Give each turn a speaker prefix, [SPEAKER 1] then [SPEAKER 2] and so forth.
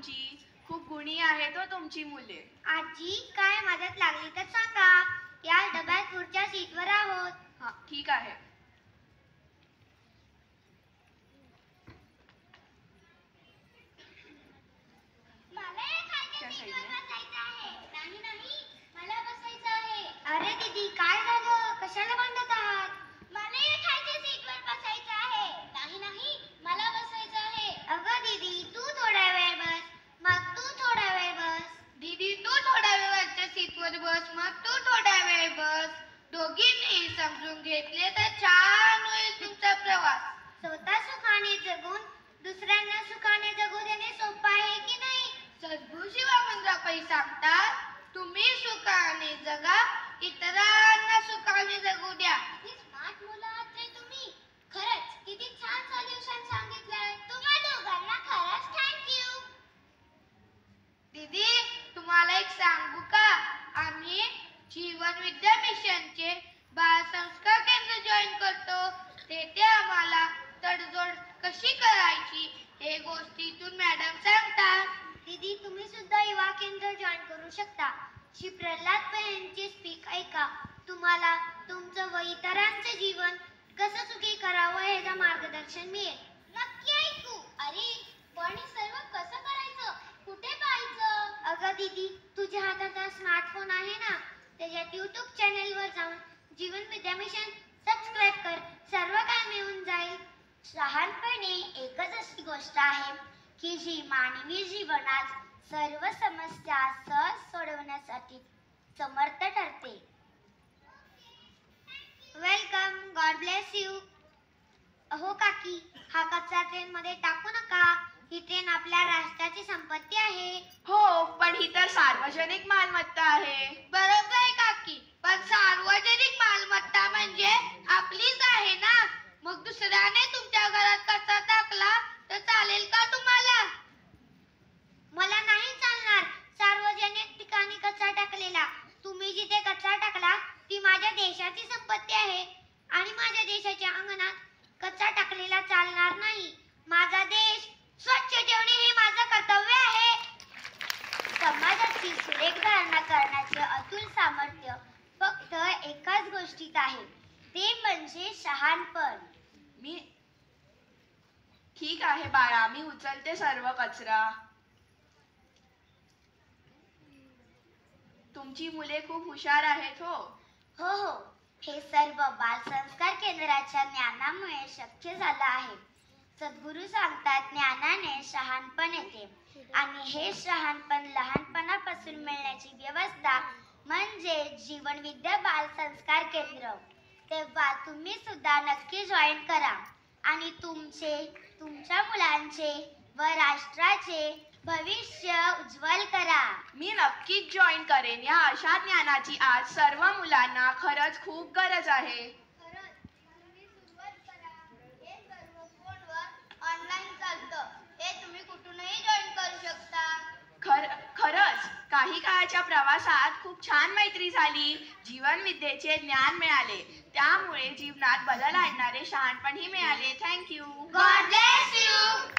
[SPEAKER 1] तुमची. खूप गुणी आहेत हो तुमची मुले.
[SPEAKER 2] आजी काय मदत लागली तर सांगा. या डब्यात पुढच्या सीटवर आहोत.
[SPEAKER 1] हा ठीक आहे.
[SPEAKER 2] अरे दीदी काय झालं? कशाला भांडत आहात? मला खायच्या सीटवर बसायचं आहे. नाही नाही मला बसायचं आहे. अगं दीदी तू थोडा वेळ बस, मग तू थोडा वेळ बस.
[SPEAKER 3] दीदी तू थोडा वेळ वरच्या सीटवर बस, मग तू थोडा वेळ बस. दोघींनी समजून घेतले तर छान होईल तुमचा प्रवास.
[SPEAKER 2] स्वतः सुखाने जगून दुसऱ्यांना सुखाने जगू देणे सोपं आहे की नाही?
[SPEAKER 3] सद्गुरू शिवानंदरापाई सांगतात, तुम्ही सुखाने जगा, इतरांना सुखाने जगू द्या.
[SPEAKER 2] स्मार्ट मुलं आहात रे तुम्ही. खरंच किती छान सोल्युशन सांगितलंय. तुम्हा दोघांना खरंच थँक्यू.
[SPEAKER 3] दीदी तुम्हाला एक सांगू का? आम्ही जीवन विद्या मिशनचे बाल संस्कार केंद्र जॉईन करतो. तेथे आम्हाला तडजोड कशी करायची हे गोष्टीतून मॅडम सांगतात.
[SPEAKER 2] दीदी तुम्ही सुद्धा युवा केंद्र जॉईन करू शकता. श्री प्रल्हाद पै यांचे स्पीक ऐका. तुम्हाला तुमचं व इतरांचं जीवन कसं सुखी करावं याचं मार्गदर्शन मिळेल. नक्की ऐकू. अरे पण हे सर्व कसं करायचं? कुठे पाहायचं? अगं दीदी तुझ्या हातात हा स्मार्टफोन आहे ना, त्याच्यात YouTube चॅनलवर जाऊन जीवन विद्या मिशन सबस्क्राईब कर. सर्व काय मिळून जाईल. लहानपणी एकच अशी गोष्ट आहे की जी मानवी जीवनात सर्व समस्या सहज सोडवण्यासाठी समर्थ ठरते. वेलकम. God bless you. अहो काकी हा कचरा ट्रेन मध्ये टाकू नका. ही ट्रेन आपल्या राष्ट्राची संपत्ती आहे.
[SPEAKER 1] हो पण ही तर सार्वजनिक मालमत्ता आहे.
[SPEAKER 3] बरोबर आहे काकी, पण सार्वजनिक मालमत्ता म्हणजे आपलीच आहे ना. मग दुसऱ्याने तुमच्या घरात कचरा टाकला तर चालेल का तुम्हाला?
[SPEAKER 2] मला नाही चालणार सार्वजनिक ठिकाणी कचरा टाकलेला. तुम्ही जिथे कचरा टाकला ती माझ्या देशाची संपत्ती आहे आणि माझ्या देशाच्या अंगणात कचरा टाकलेला चालणार नाही. माझा देश स्वच्छ ठेवणे हे माझं कर्तव्य आहे. समाजाची सुरेख धारणा करण्याचे अतुल सामर्थ्य फक्त एकाच गोष्टीत आहे, ते म्हणजे शहाणपण.
[SPEAKER 1] मी ठीक आहे बाळा, मी उचलते सर्व कचरा. तुमची मुले खूप हुशार आहेत हो.
[SPEAKER 2] हो हो, हे सर्व बाल संस्कार केंद्राच्या ज्ञानामुळे शक्य झालं आहे. सद्गुरू सांगतात ज्ञानाने शहाणपण येते आणि हे शहाणपण लहानपणापासून मिळण्याची व्यवस्था म्हणजे जीवन विद्या बाल संस्कार केंद्र. तेव्हा तुम्ही सुद्धा नक्की जॉईन करा आणि तुमच्या मुलांचे व राष्ट्राचे भविष्य उज्ज्वल करा.
[SPEAKER 1] मी नक्कीच जॉईन करेन. या अशा ज्ञानाची आज सर्व मुलांना खरंच खूप गरज आहे.
[SPEAKER 3] ऑनलाईन चालतं, हे तुम्ही कुठूनही जॉईन करू शकता.
[SPEAKER 1] खरंच काही काळाच्या प्रवासात खूप छान मैत्री झाली. जीवन विद्येचे ज्ञान मिळाले, त्यामुळे जीवनात बदल आणणारे शहाणपणही मिळाले. थँक्यू.
[SPEAKER 3] God bless you.